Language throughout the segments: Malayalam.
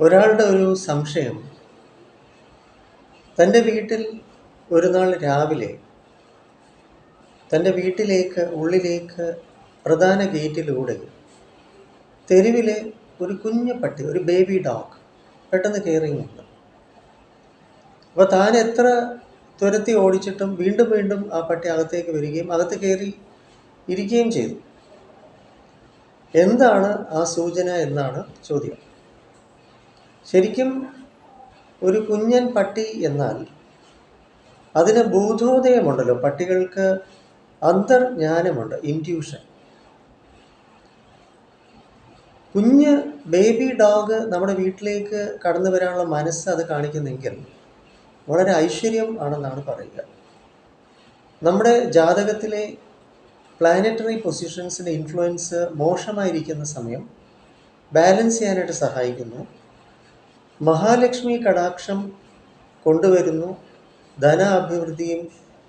ഒരാളുടെ ഒരു സംശയം, തൻ്റെ വീട്ടിൽ ഒരു നാൾ രാവിലെ തൻ്റെ ഉള്ളിലേക്ക് പ്രധാന ഗേറ്റിലൂടെ തെരുവിലെ ഒരു കുഞ്ഞു പട്ടി, ഒരു ബേബി ഡോഗ് പെട്ടെന്ന് കയറിയുമുണ്ട്. അപ്പോൾ താൻ എത്ര തുരത്തി ഓടിച്ചിട്ടും വീണ്ടും വീണ്ടും ആ പട്ടി അകത്തേക്ക് വരികയും അകത്ത് കയറി ഇരിക്കുകയും ചെയ്തു. എന്താണ് ആ സൂചന എന്നാണ് ചോദ്യം. ശരിക്കും ഒരു കുഞ്ഞൻ പട്ടി എന്നാൽ അതിന് ബോധോദയമുണ്ടല്ലോ, പട്ടികൾക്ക് അന്തർജ്ഞാനമുണ്ട്, ഇൻറ്റ്യൂഷൻ. കുഞ്ഞ് ബേബി ഡോഗ് നമ്മുടെ വീട്ടിലേക്ക് കടന്നു വരാനുള്ള മനസ്സ് അത് കാണിക്കുന്നെങ്കിൽ വളരെ ഐശ്വര്യം ആണെന്നാണ് പറയുക. നമ്മുടെ ജാതകത്തിലെ പ്ലാനറ്ററി പൊസിഷൻസിൻ്റെ ഇൻഫ്ലുവൻസ് മോശമായിരിക്കുന്ന സമയം ബാലൻസ് ചെയ്യാനായിട്ട് സഹായിക്കുന്നു. മഹാലക്ഷ്മി കടാക്ഷം കൊണ്ടുവരുന്നു, ധനാഭിവൃദ്ധിയും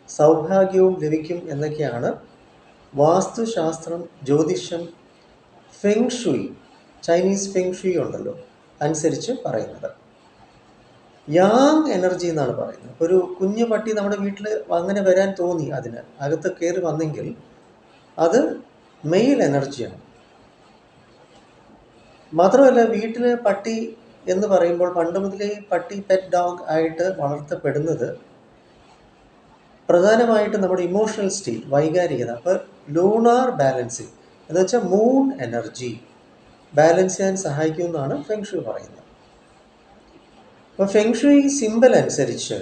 സൗഭാഗ്യവും ലഭിക്കും എന്നൊക്കെയാണ് വാസ്തുശാസ്ത്രം, ജ്യോതിഷം, ഫെങ് ഷുയി, ചൈനീസ് ഫെങ് ഷുയി ഉണ്ടല്ലോ, അനുസരിച്ച് പറയുന്നത്. യാങ് എനർജി എന്നാണ് പറയുന്നത്. ഒരു കുഞ്ഞു പട്ടി നമ്മുടെ വീട്ടിൽ അങ്ങനെ വരാൻ തോന്നി, അതിന് അകത്ത് കയറി വന്നെങ്കിൽ അത് മെയിൽ എനർജിയാണ്. മാത്രമല്ല, വീട്ടിൽ പട്ടി എന്ന് പറയുമ്പോൾ പണ്ട് മുതലേ പട്ടി പെറ്റ് ഡോഗ് ആയിട്ട് വളർത്തപ്പെടുന്നത് പ്രധാനമായിട്ടും നമ്മുടെ ഇമോഷണൽ സ്റ്റേറ്റ്, വൈകാരികത. അപ്പോൾ ലൂണാർ ബാലൻസിങ് എന്ന് വെച്ചാൽ മൂൺ എനർജി ബാലൻസ് ചെയ്യാൻ സഹായിക്കുമെന്നാണ് ഫെങ് ഷുയി പറയുന്നത്. അപ്പോൾ ഫെങ് ഷുയി സിമ്പൽ അനുസരിച്ച്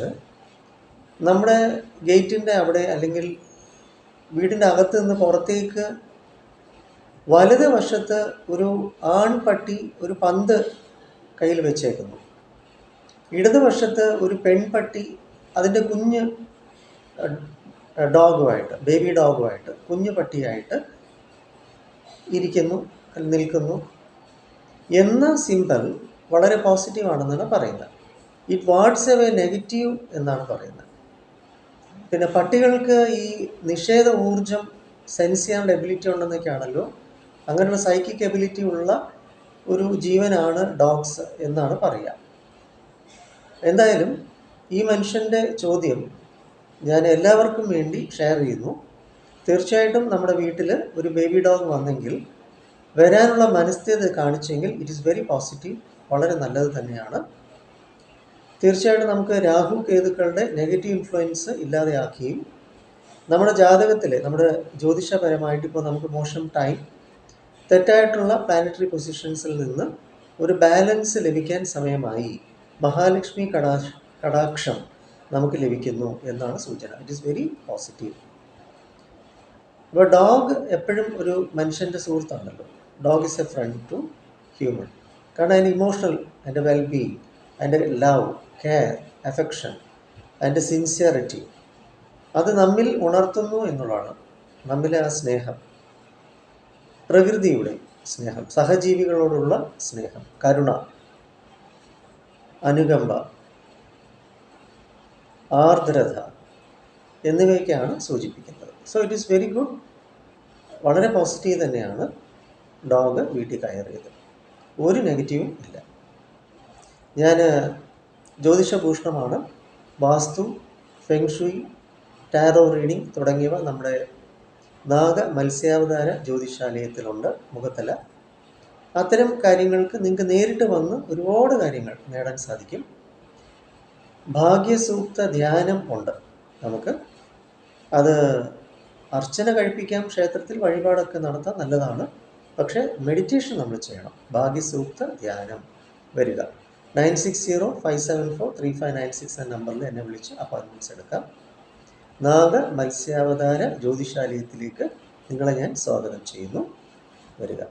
നമ്മുടെ ഗേറ്റിൻ്റെ അവിടെ അല്ലെങ്കിൽ വീടിൻ്റെ അകത്ത് നിന്ന് പുറത്തേക്ക് വലത് വശത്ത് ഒരു ആൺപട്ടി ഒരു പന്ത് കയ്യിൽ വെച്ചേക്കുന്നു. ഇടതുവശത്ത് ഒരു പെൺപട്ടി അതിൻ്റെ കുഞ്ഞ് ഡോഗുമായിട്ട്, ബേബി ഡോഗുമായിട്ട്, കുഞ്ഞു പട്ടിയായിട്ട് ഇരിക്കുന്നു, നിൽക്കുന്നു എന്ന സിമ്പൽ വളരെ പോസിറ്റീവ് ആണെന്നാണ് പറയുന്നത്. ഇറ്റ് വാട്സ് എവേ നെഗറ്റീവ് എന്നാണ് പറയുന്നത്. പിന്നെ പട്ടികൾക്ക് ഈ നിഷേധ ഊർജം സെൻസ് ചെയ്യാനുള്ള എബിലിറ്റി ഉണ്ടെന്നൊക്കെയാണല്ലോ. അങ്ങനെയുള്ള സൈക്കിക് എബിലിറ്റി ഉള്ള ഒരു ജീവനാണ് ഡോഗ്സ് എന്നാണ് പറയുക. എന്തായാലും ഈ മനുഷ്യൻ്റെ ചോദ്യം ഞാൻ എല്ലാവർക്കും വേണ്ടി ഷെയർ ചെയ്യുന്നു. തീർച്ചയായിട്ടും നമ്മുടെ വീട്ടിൽ ഒരു ബേബി ഡോഗ് വന്നെങ്കിൽ, വരാനുള്ള മനസ്ഥിതി കാണിച്ചെങ്കിൽ ഇറ്റ് ഈസ് വെരി പോസിറ്റീവ്, വളരെ നല്ലത് തന്നെയാണ്. തീർച്ചയായിട്ടും നമുക്ക് രാഹു കേതുക്കളുടെ നെഗറ്റീവ് ഇൻഫ്ലുവൻസ് ഇല്ലാതെയാക്കുകയും നമ്മുടെ ജാതകത്തിൽ, നമ്മുടെ ജ്യോതിഷപരമായിട്ട് ഇപ്പോൾ നമുക്ക് മോശം ടൈം, തെറ്റായിട്ടുള്ള പ്ലാനറ്ററി പൊസിഷൻസിൽ നിന്ന് ഒരു ബാലൻസ് ലഭിക്കാൻ സമയമായി മഹാലക്ഷ്മി കടാക്ഷം നമുക്ക് ലഭിക്കുന്നു എന്നാണ് സൂചന. It is very positive. അപ്പോൾ ഡോഗ് എപ്പോഴും ഒരു മനുഷ്യൻ്റെ സുഹൃത്താണല്ലോ. Dog is a friend to human. കാരണം അതിൻ്റെ ഇമോഷണൽ, അതിൻ്റെ വെൽബീയിങ്, അതിൻ്റെ ലവ്, കെയർ, അഫെക്ഷൻ, അതിൻ്റെ സിൻസിയറിറ്റി അത് നമ്മിൽ ഉണർത്തുന്നു എന്നുള്ളതാണ്. നമ്മിലെ ആ സ്നേഹം, പ്രകൃതിയുടെ സ്നേഹം, സഹജീവികളോടുള്ള സ്നേഹം, കരുണ, അനുകമ്പ, ആർദ്രത എന്നിവയൊക്കെയാണ് സൂചിപ്പിക്കുന്നത്. So it is very good, വളരെ പോസിറ്റീവ് തന്നെയാണ് ഡോഗ് വീട്ടിൽ കയറിയത്. ഒരു നെഗറ്റീവും ഇല്ല. ഞാൻ ജ്യോതിഷഭൂഷണമാണ്, വാസ്തു, ഫെങ് ഷുയി, ടാരോ റീഡിംഗ് തുടങ്ങിയവ നമ്മുടെ നാഗ മത്സ്യാവതാര ജ്യോതിഷാലയത്തിലുണ്ട്, മുഖത്തല. അത്തരം കാര്യങ്ങൾക്ക് നിങ്ങൾക്ക് നേരിട്ട് വന്ന് ഒരുപാട് കാര്യങ്ങൾ നേടാൻ സാധിക്കും. ഭാഗ്യസൂക്ത ധ്യാനം ഉണ്ട് നമുക്ക്. അത് അർച്ചന കഴിപ്പിക്കാം, ക്ഷേത്രത്തിൽ വഴിപാടൊക്കെ നടത്താൻ നല്ലതാണ്. പക്ഷേ മെഡിറ്റേഷൻ നമ്മൾ ചെയ്യണം. ഭാഗ്യസൂക്ത ധ്യാനം വരിക 9605743596 എന്ന നമ്പറിൽ എന്നെ വിളിച്ച് അപ്പോയിൻമെൻറ്റ്സ് എടുക്കാം. നാഗ മത്സ്യാവതാര ജ്യോതിഷാലയത്തിലേക്ക് നിങ്ങളെ ഞാൻ സ്വാഗതം ചെയ്യുന്നു. വരിക.